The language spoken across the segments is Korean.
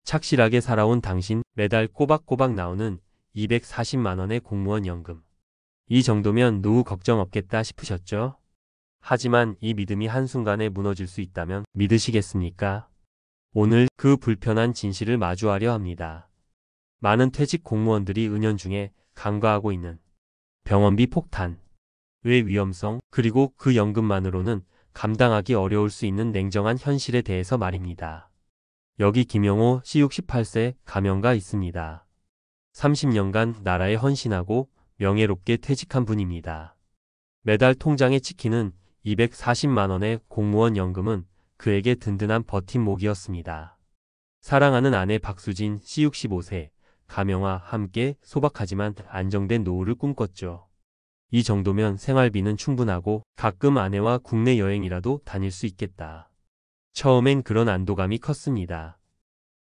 착실하게 살아온 당신, 매달 꼬박꼬박 나오는 240만 원의 공무원 연금. 이 정도면 노후 걱정 없겠다 싶으셨죠? 하지만 이 믿음이 한순간에 무너질 수 있다면 믿으시겠습니까? 오늘 그 불편한 진실을 마주하려 합니다. 많은 퇴직 공무원들이 은연중에 간과하고 있는 병원비 폭탄, 의 위험성, 그리고 그 연금만으로는 감당하기 어려울 수 있는 냉정한 현실에 대해서 말입니다. 여기 김영호 씨 68세 가명가 있습니다. 30년간 나라에 헌신하고 명예롭게 퇴직한 분입니다. 매달 통장에 찍히는 240만 원의 공무원 연금은 그에게 든든한 버팀목이었습니다. 사랑하는 아내 박수진 씨 65세 가명와 함께 소박하지만 안정된 노후를 꿈꿨죠. 이 정도면 생활비는 충분하고 가끔 아내와 국내 여행이라도 다닐 수 있겠다. 처음엔 그런 안도감이 컸습니다.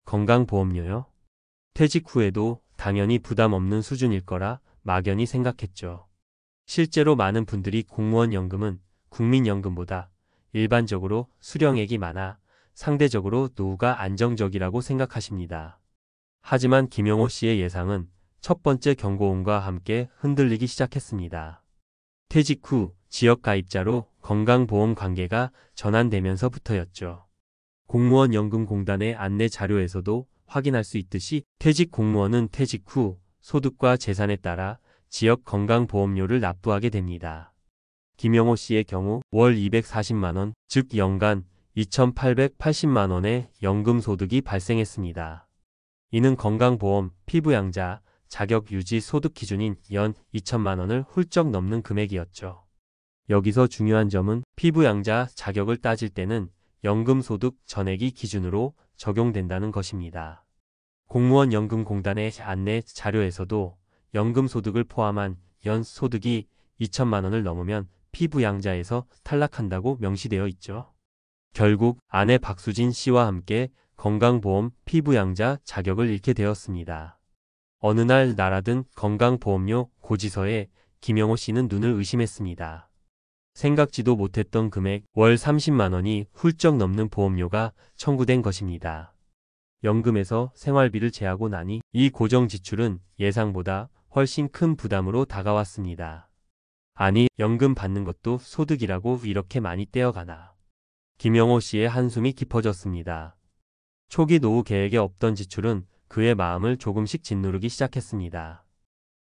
건강보험료요? 퇴직 후에도 당연히 부담 없는 수준일 거라 막연히 생각했죠. 실제로 많은 분들이 공무원 연금은 국민연금보다 일반적으로 수령액이 많아 상대적으로 노후가 안정적이라고 생각하십니다. 하지만 김영호 씨의 예상은 첫 번째 경고음과 함께 흔들리기 시작했습니다. 퇴직 후 지역가입자로 건강보험 관계가 전환되면서부터였죠. 공무원연금공단의 안내 자료에서도 확인할 수 있듯이 퇴직 공무원은 퇴직 후 소득과 재산에 따라 지역 건강보험료를 납부하게 됩니다. 김영호 씨의 경우 월 240만 원, 즉 연간 2,880만 원의 연금소득이 발생했습니다. 이는 건강보험, 피부양자, 자격유지 소득 기준인 연 2천만 원을 훌쩍 넘는 금액이었죠. 여기서 중요한 점은 피부양자 자격을 따질 때는 연금소득 전액이 기준으로 적용된다는 것입니다. 공무원연금공단의 안내 자료에서도 연금소득을 포함한 연소득이 2천만 원을 넘으면 피부양자에서 탈락한다고 명시되어 있죠. 결국 아내 박수진 씨와 함께 건강보험 피부양자 자격을 잃게 되었습니다. 어느 날 날아든 건강보험료 고지서에 김영호 씨는 눈을 의심했습니다. 생각지도 못했던 금액 월 30만 원이 훌쩍 넘는 보험료가 청구된 것입니다. 연금에서 생활비를 제하고 나니 이 고정 지출은 예상보다 훨씬 큰 부담으로 다가왔습니다. 아니, 연금 받는 것도 소득이라고 이렇게 많이 떼어가나. 김영호 씨의 한숨이 깊어졌습니다. 초기 노후 계획에 없던 지출은 그의 마음을 조금씩 짓누르기 시작했습니다.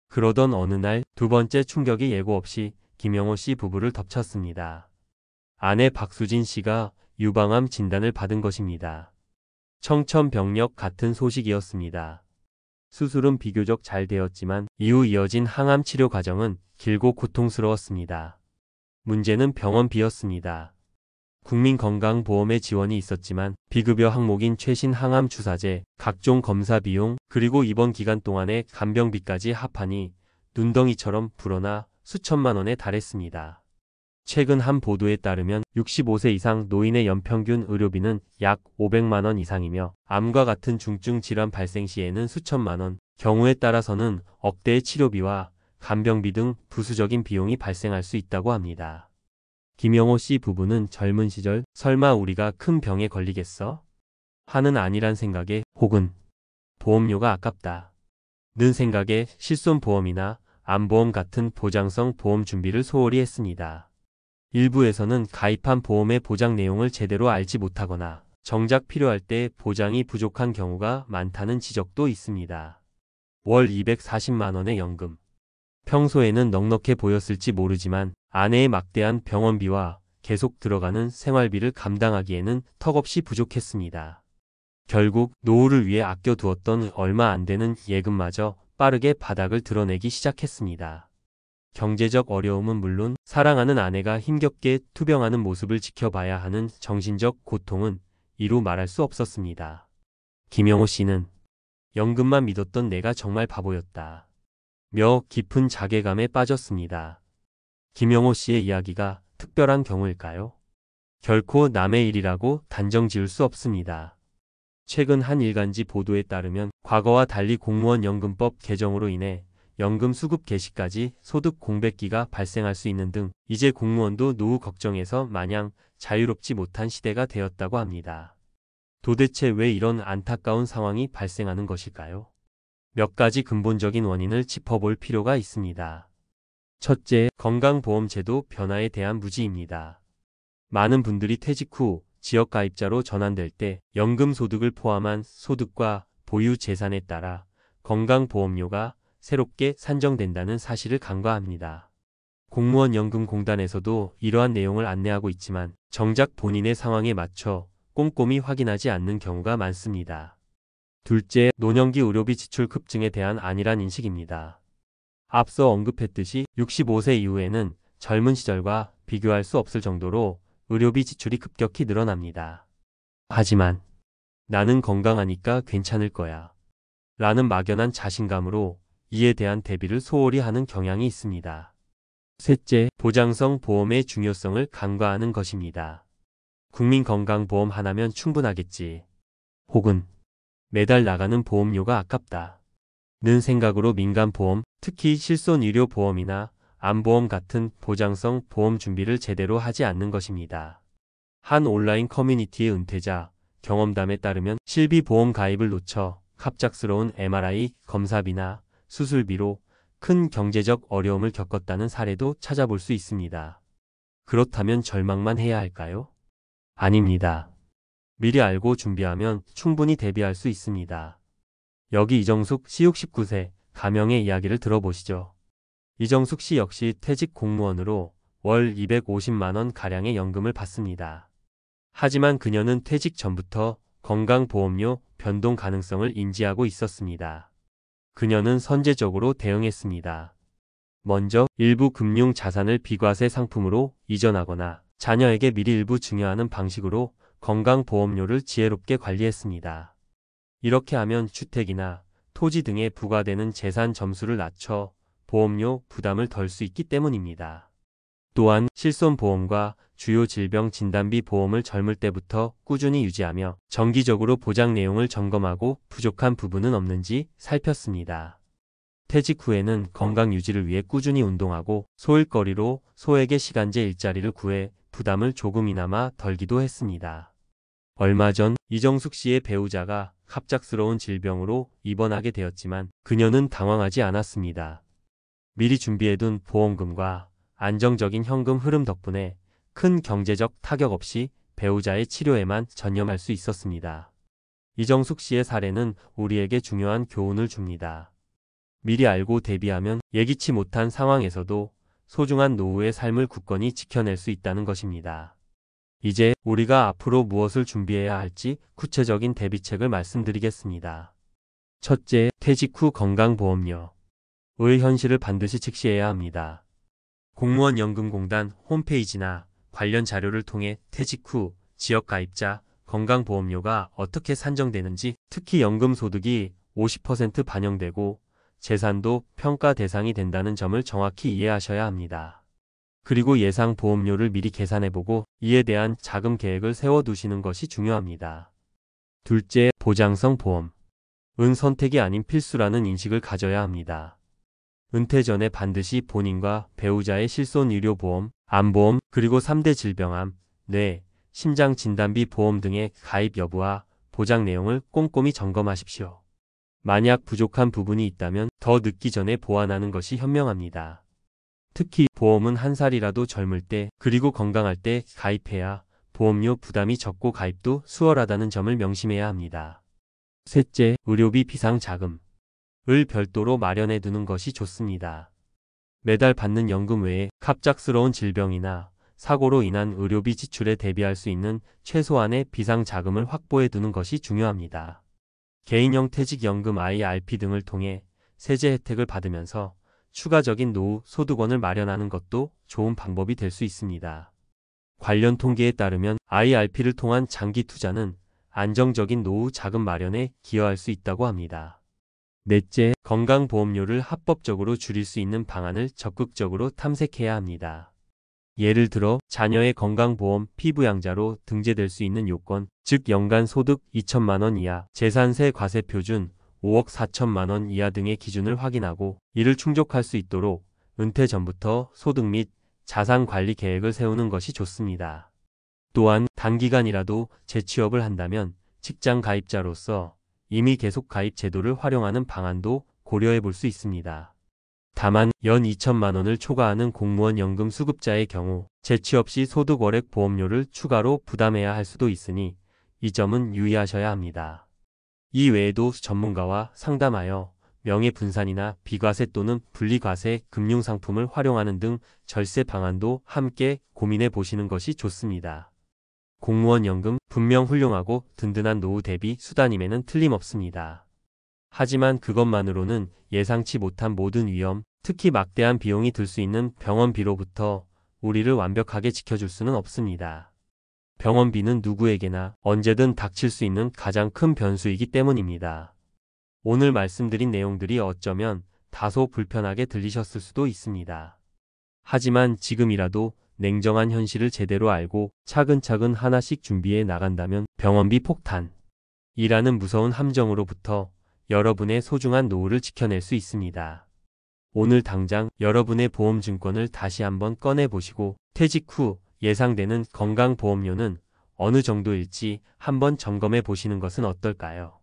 그러던 어느 날 두 번째 충격이 예고 없이 김영호 씨 부부를 덮쳤습니다. 아내 박수진 씨가 유방암 진단을 받은 것입니다. 청천벽력 같은 소식이었습니다. 수술은 비교적 잘 되었지만 이후 이어진 항암 치료 과정은 길고 고통스러웠습니다. 문제는 병원비였습니다. 국민건강보험의 지원이 있었지만 비급여 항목인 최신 항암 주사제, 각종 검사 비용, 그리고 입원 기간 동안의 간병비까지 합하니 눈덩이처럼 불어나 수천만 원에 달했습니다. 최근 한 보도에 따르면 65세 이상 노인의 연평균 의료비는 약 500만 원 이상이며 암과 같은 중증 질환 발생 시에는 수천만 원, 경우에 따라서는 억대의 치료비와 간병비 등 부수적인 비용이 발생할 수 있다고 합니다. 김영호 씨 부부는 젊은 시절 설마 우리가 큰 병에 걸리겠어? 하는 아니란 생각에 혹은 보험료가 아깝다 는 생각에 실손보험이나 암보험 같은 보장성 보험 준비를 소홀히 했습니다. 일부에서는 가입한 보험의 보장 내용을 제대로 알지 못하거나 정작 필요할 때 보장이 부족한 경우가 많다는 지적도 있습니다. 월 240만 원의 연금. 평소에는 넉넉해 보였을지 모르지만 아내의 막대한 병원비와 계속 들어가는 생활비를 감당하기에는 턱없이 부족했습니다. 결국 노후를 위해 아껴두었던 얼마 안 되는 예금마저 빠르게 바닥을 드러내기 시작했습니다. 경제적 어려움은 물론 사랑하는 아내가 힘겹게 투병하는 모습을 지켜봐야 하는 정신적 고통은 이루 말할 수 없었습니다. 김영호 씨는 연금만 믿었던 내가 정말 바보였다 며 깊은 자괴감에 빠졌습니다. 김영호 씨의 이야기가 특별한 경우일까요? 결코 남의 일이라고 단정 지을 수 없습니다. 최근 한 일간지 보도에 따르면 과거와 달리 공무원연금법 개정으로 인해 연금 수급 개시까지 소득 공백기가 발생할 수 있는 등 이제 공무원도 노후 걱정에서 마냥 자유롭지 못한 시대가 되었다고 합니다. 도대체 왜 이런 안타까운 상황이 발생하는 것일까요? 몇 가지 근본적인 원인을 짚어볼 필요가 있습니다. 첫째, 건강보험제도 변화에 대한 무지입니다. 많은 분들이 퇴직 후 지역가입자로 전환될 때 연금소득을 포함한 소득과 보유 재산에 따라 건강보험료가 새롭게 산정된다는 사실을 간과합니다. 공무원연금공단에서도 이러한 내용을 안내하고 있지만 정작 본인의 상황에 맞춰 꼼꼼히 확인하지 않는 경우가 많습니다. 둘째, 노년기 의료비 지출 급증에 대한 안일한 인식입니다. 앞서 언급했듯이 65세 이후에는 젊은 시절과 비교할 수 없을 정도로 의료비 지출이 급격히 늘어납니다. 하지만 나는 건강하니까 괜찮을 거야 라는 막연한 자신감으로 이에 대한 대비를 소홀히 하는 경향이 있습니다. 셋째, 보장성 보험의 중요성을 간과하는 것입니다. 국민건강보험 하나면 충분하겠지. 혹은 매달 나가는 보험료가 아깝다 는 생각으로 민간보험, 특히 실손의료보험이나 암보험 같은 보장성 보험 준비를 제대로 하지 않는 것입니다. 한 온라인 커뮤니티의 은퇴자 경험담에 따르면 실비보험 가입을 놓쳐 갑작스러운 MRI 검사비나 수술비로 큰 경제적 어려움을 겪었다는 사례도 찾아볼 수 있습니다. 그렇다면 절망만 해야 할까요? 아닙니다. 미리 알고 준비하면 충분히 대비할 수 있습니다. 여기 이정숙 씨 69세 가명의 이야기를 들어보시죠. 이정숙 씨 역시 퇴직 공무원으로 월 250만원 가량의 연금을 받습니다. 하지만 그녀는 퇴직 전부터 건강보험료 변동 가능성을 인지하고 있었습니다. 그녀는 선제적으로 대응했습니다. 먼저 일부 금융 자산을 비과세 상품으로 이전하거나 자녀에게 미리 일부 증여하는 방식으로 건강보험료를 지혜롭게 관리했습니다. 이렇게 하면 주택이나 토지 등에 부과되는 재산 점수를 낮춰 보험료 부담을 덜 수 있기 때문입니다. 또한 실손보험과 주요 질병 진단비 보험을 젊을 때부터 꾸준히 유지하며 정기적으로 보장 내용을 점검하고 부족한 부분은 없는지 살폈습니다. 퇴직 후에는 건강 유지를 위해 꾸준히 운동하고 소일거리로 소에게 시간제 일자리를 구해 부담을 조금이나마 덜기도 했습니다. 얼마 전 이정숙 씨의 배우자가 갑작스러운 질병으로 입원하게 되었지만 그녀는 당황하지 않았습니다. 미리 준비해둔 보험금과 안정적인 현금 흐름 덕분에 큰 경제적 타격 없이 배우자의 치료에만 전념할 수 있었습니다. 이정숙 씨의 사례는 우리에게 중요한 교훈을 줍니다. 미리 알고 대비하면 예기치 못한 상황에서도 소중한 노후의 삶을 굳건히 지켜낼 수 있다는 것입니다. 이제 우리가 앞으로 무엇을 준비해야 할지 구체적인 대비책을 말씀드리겠습니다. 첫째, 퇴직 후 건강보험료의 현실을 반드시 직시해야 합니다. 공무원연금공단 홈페이지나 관련 자료를 통해 퇴직 후 지역가입자 건강보험료가 어떻게 산정되는지, 특히 연금소득이 50% 반영되고 재산도 평가 대상이 된다는 점을 정확히 이해하셔야 합니다. 그리고 예상 보험료를 미리 계산해보고 이에 대한 자금 계획을 세워두시는 것이 중요합니다. 둘째, 보장성 보험. 은 선택이 아닌 필수라는 인식을 가져야 합니다. 은퇴 전에 반드시 본인과 배우자의 실손의료보험, 암보험, 그리고 3대 질병암, 뇌, 심장진단비 보험 등의 가입 여부와 보장 내용을 꼼꼼히 점검하십시오. 만약 부족한 부분이 있다면 더 늦기 전에 보완하는 것이 현명합니다. 특히 보험은 한 살이라도 젊을 때 그리고 건강할 때 가입해야 보험료 부담이 적고 가입도 수월하다는 점을 명심해야 합니다. 셋째, 의료비 비상자금을 별도로 마련해 두는 것이 좋습니다. 매달 받는 연금 외에 갑작스러운 질병이나 사고로 인한 의료비 지출에 대비할 수 있는 최소한의 비상자금을 확보해 두는 것이 중요합니다. 개인형 퇴직연금 IRP 등을 통해 세제 혜택을 받으면서 추가적인 노후 소득원을 마련하는 것도 좋은 방법이 될 수 있습니다. 관련 통계에 따르면 IRP를 통한 장기 투자는 안정적인 노후 자금 마련에 기여할 수 있다고 합니다. 넷째, 건강보험료를 합법적으로 줄일 수 있는 방안을 적극적으로 탐색해야 합니다. 예를 들어 자녀의 건강보험 피부양자로 등재될 수 있는 요건, 즉 연간 소득 2천만 원 이하, 재산세 과세 표준 5억 4천만 원 이하 등의 기준을 확인하고 이를 충족할 수 있도록 은퇴 전부터 소득 및 자산 관리 계획을 세우는 것이 좋습니다. 또한 단기간이라도 재취업을 한다면 직장 가입자로서 이미 계속 가입 제도를 활용하는 방안도 고려해 볼 수 있습니다. 다만 연 2천만 원을 초과하는 공무원 연금 수급자의 경우 재취업 시 소득월액 보험료를 추가로 부담해야 할 수도 있으니 이 점은 유의하셔야 합니다. 이 외에도 전문가와 상담하여 명예분산이나 비과세 또는 분리과세 금융상품을 활용하는 등 절세 방안도 함께 고민해 보시는 것이 좋습니다. 공무원 연금 분명 훌륭하고 든든한 노후 대비 수단임에는 틀림없습니다. 하지만 그것만으로는 예상치 못한 모든 위험, 특히 막대한 비용이 들 수 있는 병원비로부터 우리를 완벽하게 지켜줄 수는 없습니다. 병원비는 누구에게나 언제든 닥칠 수 있는 가장 큰 변수이기 때문입니다. 오늘 말씀드린 내용들이 어쩌면 다소 불편하게 들리셨을 수도 있습니다. 하지만 지금이라도 냉정한 현실을 제대로 알고 차근차근 하나씩 준비해 나간다면 병원비 폭탄이라는 무서운 함정으로부터 여러분의 소중한 노후를 지켜낼 수 있습니다. 오늘 당장 여러분의 보험증권을 다시 한번 꺼내보시고 퇴직 후 예상되는 건강보험료는 어느 정도일지 한번 점검해 보시는 것은 어떨까요?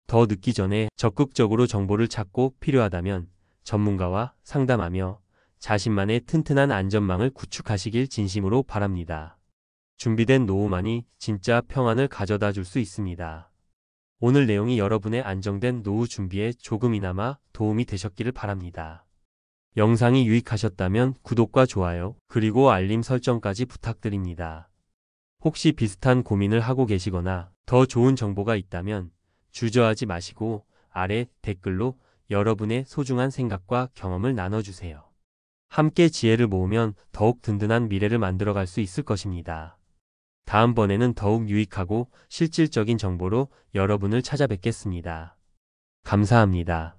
더 늦기 전에 적극적으로 정보를 찾고 필요하다면 전문가와 상담하며 자신만의 튼튼한 안전망을 구축하시길 진심으로 바랍니다. 준비된 노후만이 진짜 평안을 가져다 줄 수 있습니다. 오늘 내용이 여러분의 안정된 노후 준비에 조금이나마 도움이 되셨기를 바랍니다. 영상이 유익하셨다면 구독과 좋아요, 그리고 알림 설정까지 부탁드립니다. 혹시 비슷한 고민을 하고 계시거나 더 좋은 정보가 있다면 주저하지 마시고 아래 댓글로 여러분의 소중한 생각과 경험을 나눠주세요. 함께 지혜를 모으면 더욱 든든한 미래를 만들어갈 수 있을 것입니다. 다음번에는 더욱 유익하고 실질적인 정보로 여러분을 찾아뵙겠습니다. 감사합니다.